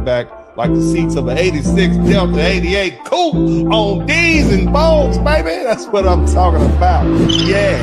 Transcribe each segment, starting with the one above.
sitting back like the seats of an 86 Delta 88 coupe on D's and Bones, baby. That's what I'm talking about. Yeah.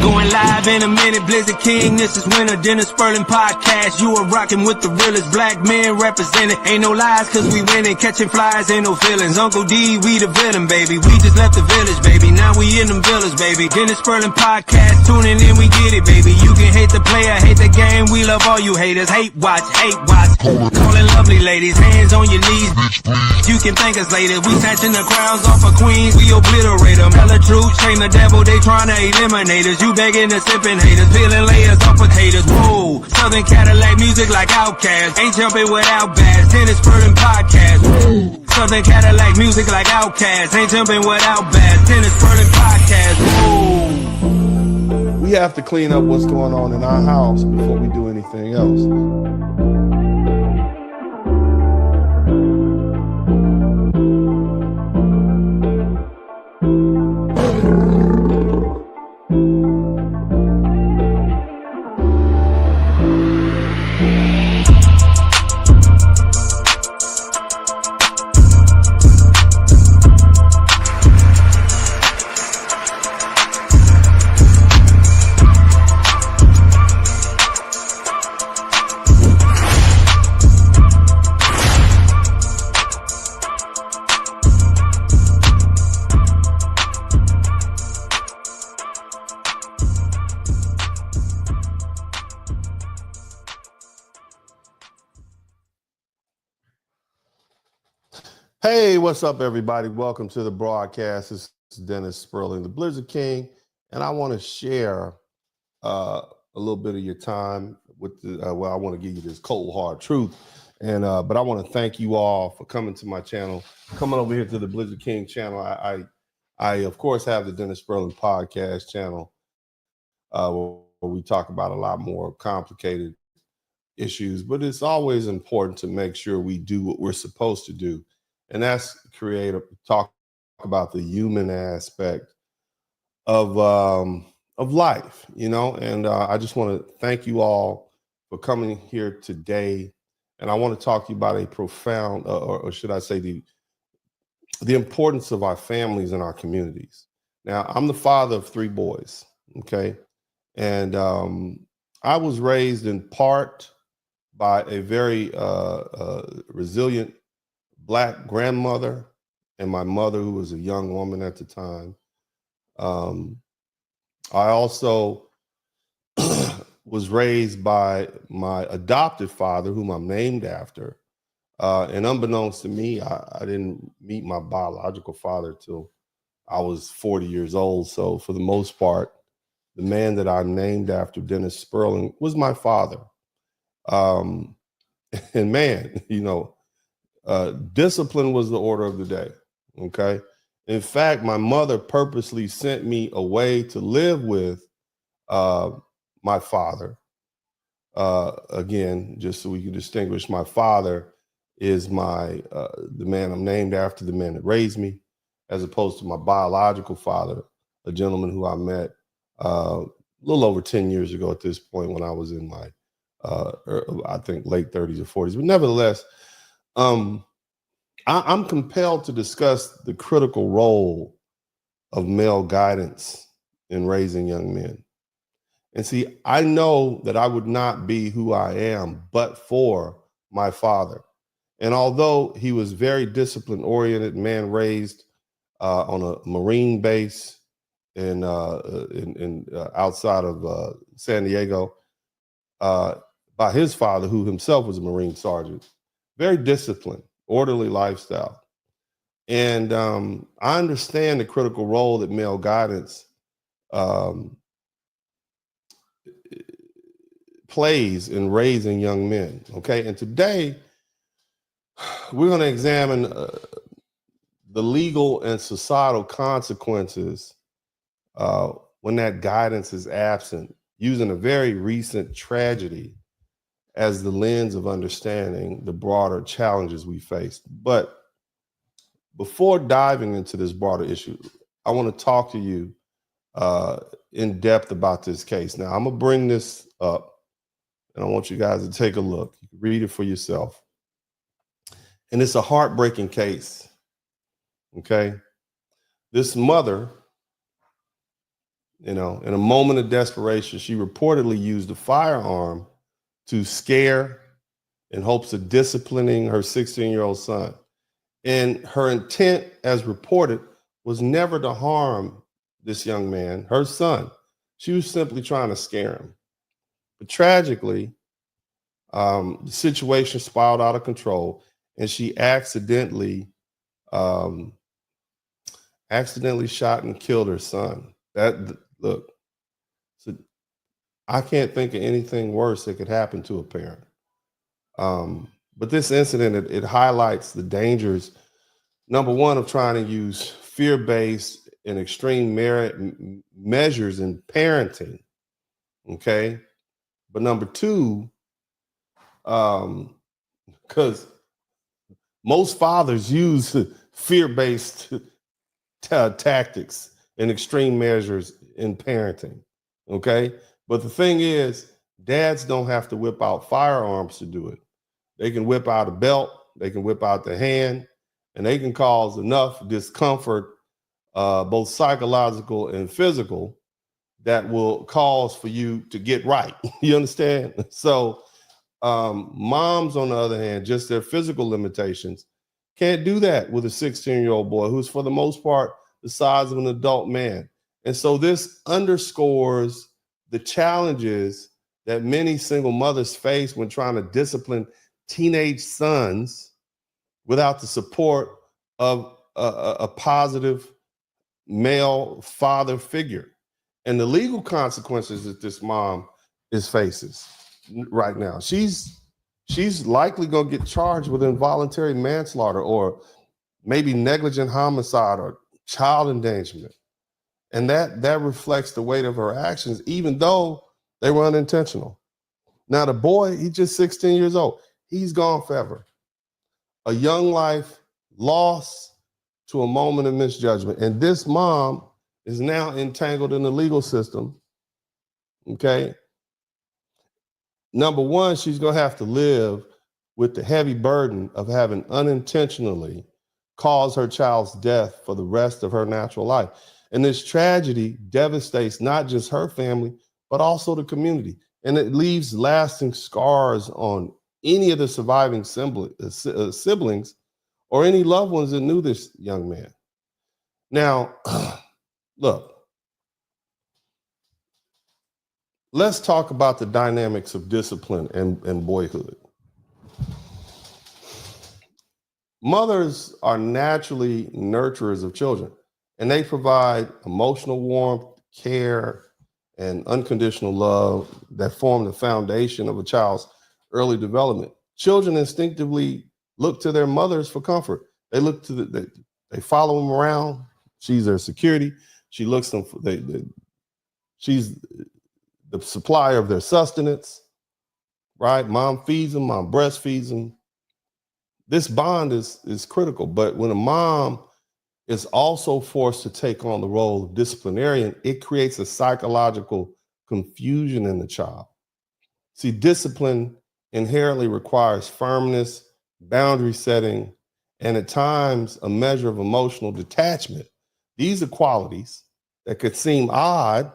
Going live in a minute, Blizzard King. This is Winter Dennis Sperling Podcast. You are rocking with the realest black men represented. Ain't no lies, cause we winning. Catching flies, ain't no feelings. Uncle D, we the villain, baby. We just left the village, baby. Now we in them villas, baby. Dennis Sperling Podcast. Tuning in, we get it, baby. You can hate the player, hate the game. We love all you haters. Hate watch, hate watch. Calling lovely ladies. Hands on your knees. You can thank us later. We snatching the crowns off of queens. We obliterate them. Tell the truth, shame the devil. They trying to eliminate us. You begging the sipping haters. Peeling layers off of haters. Whoa. Southern Cadillac music like Outkast. Ain't jumping without bass. Dennis Sperling Podcast. Whoa. Southern Cadillac music like Outkast. Ain't jumping without bass. Dennis Sperling Podcast. Whoa. We have to clean up what's going on in our house before we do anything else. Hey, what's up, everybody? Welcome to the broadcast. This is Dennis Sperling, the Blizzard King, and I want to share a little bit of your time with the. I want to give you this cold hard truth, and but I want to thank you all for coming to my channel, coming over here to the Blizzard King channel. I of course have the Dennis Sperling podcast channel, where we talk about a lot more complicated issues, but it's always important to make sure we do what we're supposed to do. And that's talk about the human aspect of life, you know. And I just want to thank you all for coming here today. And I want to talk to you about a profound, or should I say, the importance of our families and our communities. Now, I'm the father of 3 boys, okay, and I was raised in part by a very resilient Black grandmother and my mother, who was a young woman at the time. I also was raised by my adopted father, whom I'm named after. And unbeknownst to me, I didn't meet my biological father till I was 40 years old. So for the most part, the man that I'm named after, Dennis Sperling, was my father. And man, you know, discipline was the order of the day, okay? In fact, my mother purposely sent me away to live with my father. Again, just so we can distinguish, my father is the man I'm named after, the man that raised me, as opposed to my biological father, a gentleman who I met a little over 10 years ago at this point, when I was in my, I think, late 30s or 40s. But nevertheless, I'm compelled to discuss the critical role of male guidance in raising young men. And see, I know that I would not be who I am but for my father. And although he was very discipline-oriented, man raised on a Marine base in outside of San Diego, by his father, who himself was a Marine sergeant, very disciplined, orderly lifestyle. And I understand the critical role that male guidance plays in raising young men, okay? And today, we're going to examine the legal and societal consequences when that guidance is absent, using a very recent tragedy as the lens of understanding the broader challenges we face. But before diving into this broader issue, I want to talk to you in depth about this case. Now, I'm going to bring this up, and I want you guys to take a look. You can read it for yourself. And it's a heartbreaking case. Okay. This mother, in a moment of desperation, she reportedly used a firearm to scare in hopes of disciplining her 16-year-old son. And her intent, as reported, was never to harm this young man, her son. She was simply trying to scare him. But tragically, the situation spiraled out of control, and she accidentally shot and killed her son. Look, so I can't think of anything worse that could happen to a parent. But this incident, it highlights the dangers, number one, of trying to use fear-based and extreme measures in parenting. Okay. But number two, because most fathers use fear-based tactics and extreme measures in parenting. Okay. But the thing is, dads don't have to whip out firearms to do it. They can whip out a belt, they can whip out the hand, and they can cause enough discomfort, both psychological and physical, that will cause for you to get right. You understand? So moms, on the other hand, just their physical limitations, can't do that with a 16-year-old boy who's, for the most part, the size of an adult man. And so this underscores the challenges that many single mothers face when trying to discipline teenage sons without the support of a positive male father figure. And the legal consequences that this mom faces right now, she's likely going to get charged with involuntary manslaughter or maybe negligent homicide or child endangerment. And that reflects the weight of her actions, even though they were unintentional. Now, the boy, he's just 16 years old. He's gone forever. A young life lost to a moment of misjudgment. And this mom is now entangled in the legal system. Okay. Number one, she's going to have to live with the heavy burden of having unintentionally caused her child's death for the rest of her natural life. And this tragedy devastates not just her family, but also the community. And it leaves lasting scars on any of the surviving siblings or any loved ones that knew this young man. Now, look, let's talk about the dynamics of discipline and boyhood. Mothers are naturally nurturers of children, and they provide emotional warmth, care, and unconditional love that form the foundation of a child's early development. Children instinctively look to their mothers for comfort. They look to they follow them around. She's their security. She looks them for she's the supplier of their sustenance, right? Mom feeds them, mom breastfeeds them. This bond is critical. But when a mom is also forced to take on the role of disciplinarian, it creates a psychological confusion in the child. See, discipline inherently requires firmness, boundary setting, and at times a measure of emotional detachment. These are qualities that could seem odd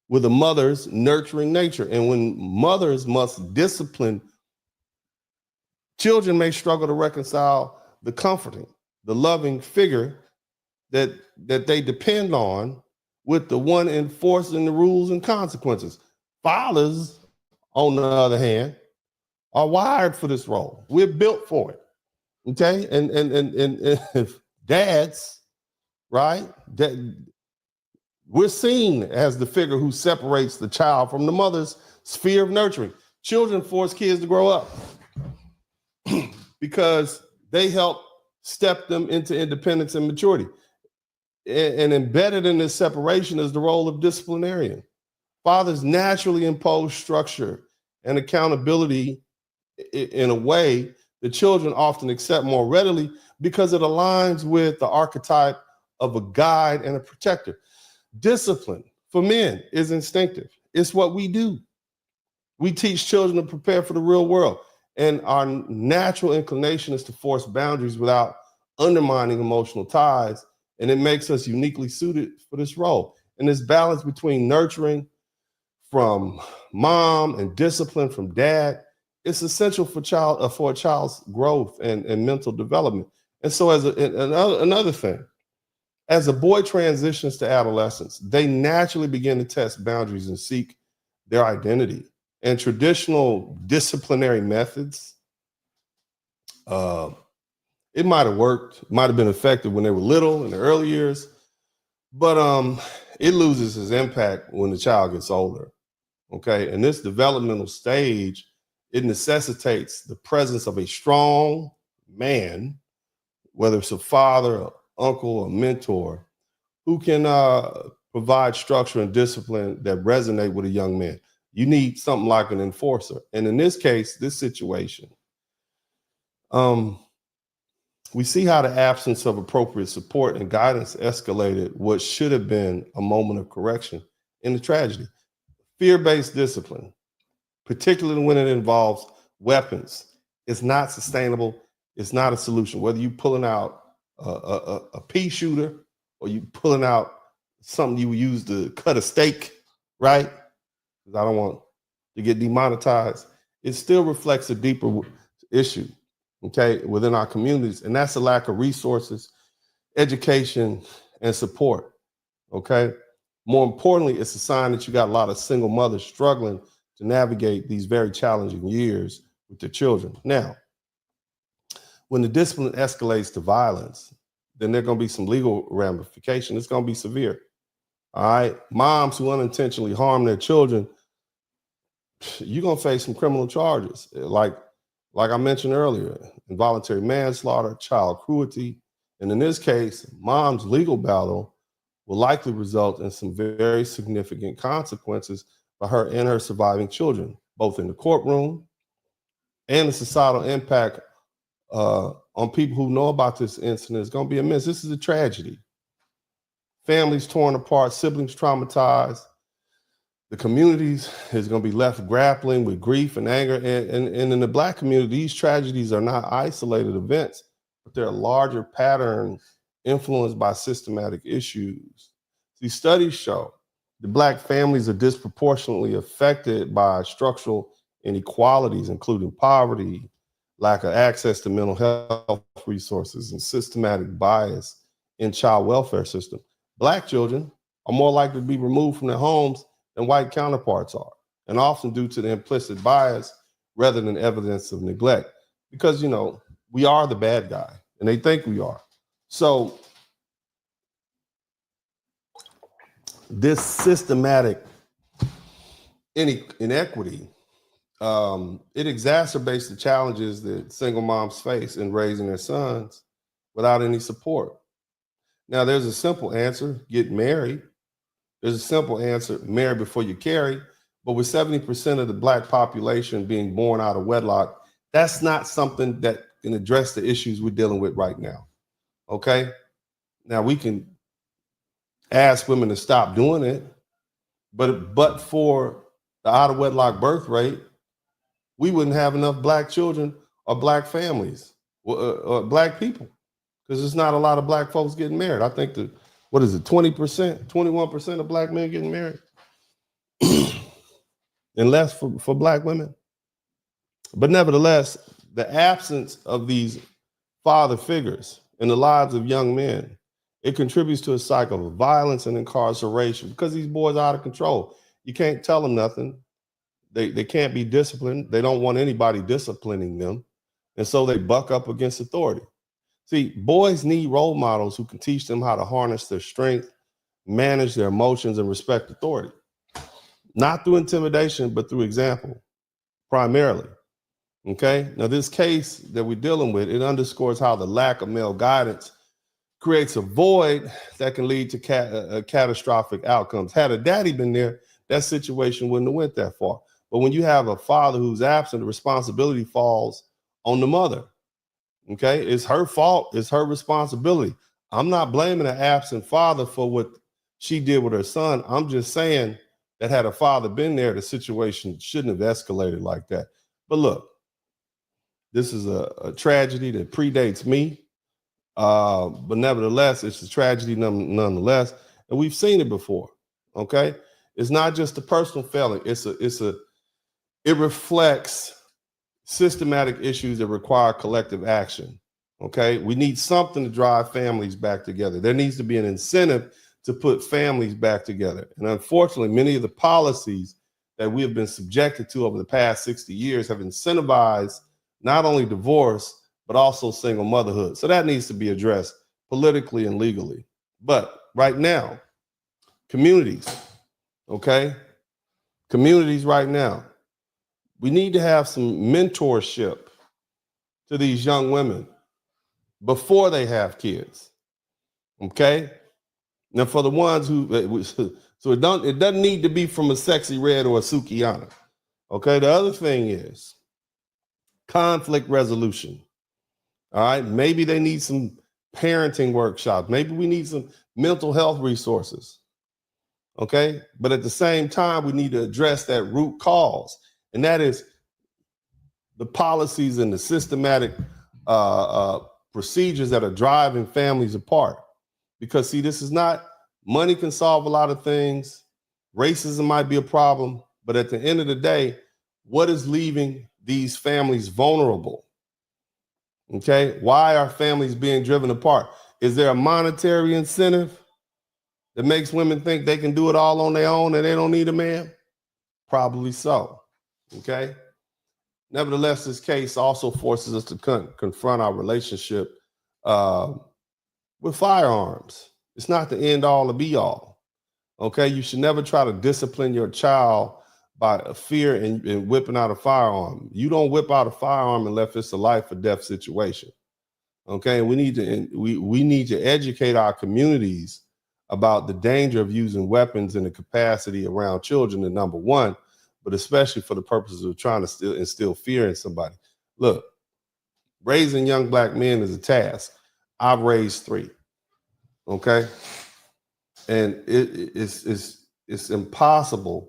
with a mother's nurturing nature. And when mothers must discipline, children may struggle to reconcile the comforting, the loving figure that they depend on with the one enforcing the rules and consequences. Fathers, on the other hand, are wired for this role. We're built for it. Okay. And dads, right? We're seen as the figure who separates the child from the mother's sphere of nurturing. Children force kids to grow up because they help step them into independence and maturity. And embedded in this separation is the role of disciplinarian. Fathers naturally impose structure and accountability in a way that children often accept more readily because it aligns with the archetype of a guide and a protector. Discipline for men is instinctive. It's what we do. We teach children to prepare for the real world. And our natural inclination is to force boundaries without undermining emotional ties. And it makes us uniquely suited for this role. And this balance between nurturing from mom and discipline from dad, it's essential for a child's growth and mental development. And so, another thing, as a boy transitions to adolescence, they naturally begin to test boundaries and seek their identity. And traditional disciplinary methods, it might have worked, might have been effective when they were little in the early years, but it loses its impact when the child gets older. Okay, and this developmental stage, it necessitates the presence of a strong man, whether it's a father, an uncle, a mentor, who can provide structure and discipline that resonate with a young man. You need something like an enforcer. And in this case, this situation, we see how the absence of appropriate support and guidance escalated what should have been a moment of correction in the tragedy. Fear-based discipline, particularly when it involves weapons, is not sustainable. It's not a solution. Whether you're pulling out a pea shooter or you pulling out something you would use to cut a steak, right? Because I don't want to get demonetized. It still reflects a deeper issue, okay, within our communities, and that's a lack of resources, education, and support, okay? More importantly, it's a sign that you got a lot of single mothers struggling to navigate these very challenging years with their children. Now, when the discipline escalates to violence, then there are going to be some legal ramification. It's going to be severe. All right. Moms who unintentionally harm their children, you're going to face some criminal charges. Like I mentioned earlier, involuntary manslaughter, child cruelty. And in this case, mom's legal battle will likely result in some very significant consequences for her and her surviving children, both in the courtroom and the societal impact on people who know about this incident is going to be immense. This is a tragedy. Families torn apart, siblings traumatized. The communities is going to be left grappling with grief and anger. And in the Black community, these tragedies are not isolated events, but they're larger patterns influenced by systematic issues. These studies show the Black families are disproportionately affected by structural inequalities, including poverty, lack of access to mental health resources, and systematic bias in child welfare system. Black children are more likely to be removed from their homes than white counterparts are, and often due to the implicit bias rather than evidence of neglect. Because, you know, we are the bad guy, and they think we are. So this systematic inequity, it exacerbates the challenges that single moms face in raising their sons without any support. Now, there's a simple answer: get married. There's a simple answer: marry before you carry. But with 70% of the Black population being born out of wedlock, that's not something that can address the issues we're dealing with right now. Okay? Now, we can ask women to stop doing it, but for the out of wedlock birth rate, we wouldn't have enough Black children or Black families or Black people, because there's not a lot of Black folks getting married. I think 20%, 21% of Black men getting married, and less for Black women. But nevertheless, the absence of these father figures in the lives of young men, it contributes to a cycle of violence and incarceration, because these boys are out of control. You can't tell them nothing. They can't be disciplined. They don't want anybody disciplining them. And so they buck up against authority. See, boys need role models who can teach them how to harness their strength, manage their emotions, and respect authority. Not through intimidation, but through example, primarily. Okay? Now, this case that we're dealing with, it underscores how the lack of male guidance creates a void that can lead to catastrophic outcomes. Had a daddy been there, that situation wouldn't have went that far. But when you have a father who's absent, the responsibility falls on the mother. Okay? It's her fault. It's her responsibility. I'm not blaming an absent father for what she did with her son. I'm just saying that had a father been there, the situation shouldn't have escalated like that. But look, This is a tragedy that predates me, but nevertheless, it's a tragedy nonetheless, and we've seen it before. Okay, it's not just a personal failing; it reflects systematic issues that require collective action. Okay, we need something to drive families back together. There needs to be an incentive to put families back together, and unfortunately, many of the policies that we have been subjected to over the past 60 years have incentivized not only divorce, but also single motherhood. So that needs to be addressed politically and legally. But right now, communities, okay? Communities right now, we need to have some mentorship to these young women before they have kids, okay? Now for the ones who, so it doesn't need to be from a Sexy Red or a Sukihana, okay? The other thing is, conflict resolution. All right. Maybe they need some parenting workshops. Maybe we need some mental health resources. Okay. But at the same time, we need to address that root cause. And that is the policies and the systematic procedures that are driving families apart. Because, see, this is not, money can solve a lot of things. Racism might be a problem. But at the end of the day, what is leaving these families vulnerable? Okay, why are families being driven apart? Is there a monetary incentive that makes women think they can do it all on their own and they don't need a man? Probably so. Okay. Nevertheless, this case also forces us to confront our relationship with firearms. It's not the end all or be all. Okay, you should never try to discipline your child by fear and whipping out a firearm. You don't whip out a firearm unless it's a life or death situation. Okay, and we need to educate our communities about the danger of using weapons and the capacity around children, and number one, but especially for the purposes of trying to instill fear in somebody. Look, raising young Black men is a task. I've raised 3. Okay, and it's impossible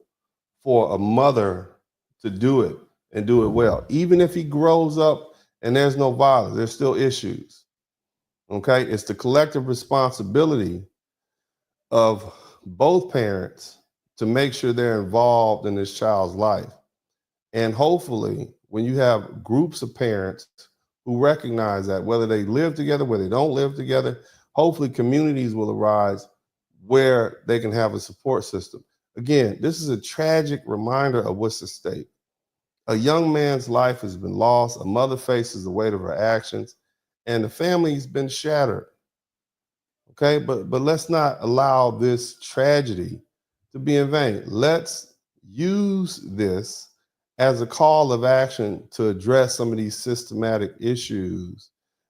for a mother to do it and do it well. Even if he grows up and there's no violence, there's still issues. Okay, it's the collective responsibility of both parents to make sure they're involved in this child's life. And hopefully, when you have groups of parents who recognize that, whether they live together, whether they don't live together, hopefully communities will arise where they can have a support system. Again, this is a tragic reminder of what's at stake. A young man's life has been lost. A mother faces the weight of her actions, and the family's been shattered. Okay, but let's not allow this tragedy to be in vain. Let's use this as a call of action to address some of these systematic issues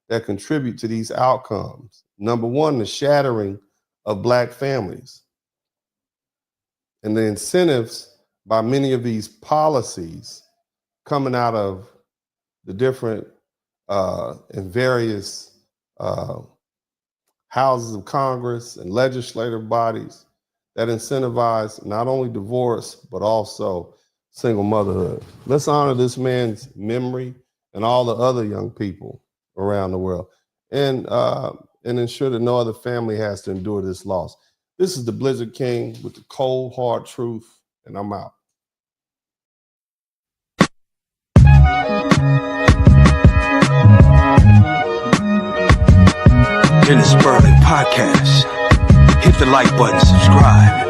that contribute to these outcomes. Number one, the shattering of Black families. And the incentives by many of these policies coming out of the different and various houses of Congress and legislative bodies that incentivize not only divorce, but also single motherhood. Let's honor this man's memory and all the other young people around the world, and ensure that no other family has to endure this loss. This is the Blizzard King with the cold, hard truth, and I'm out. Dennis Sperling Podcast. Hit the like button, subscribe.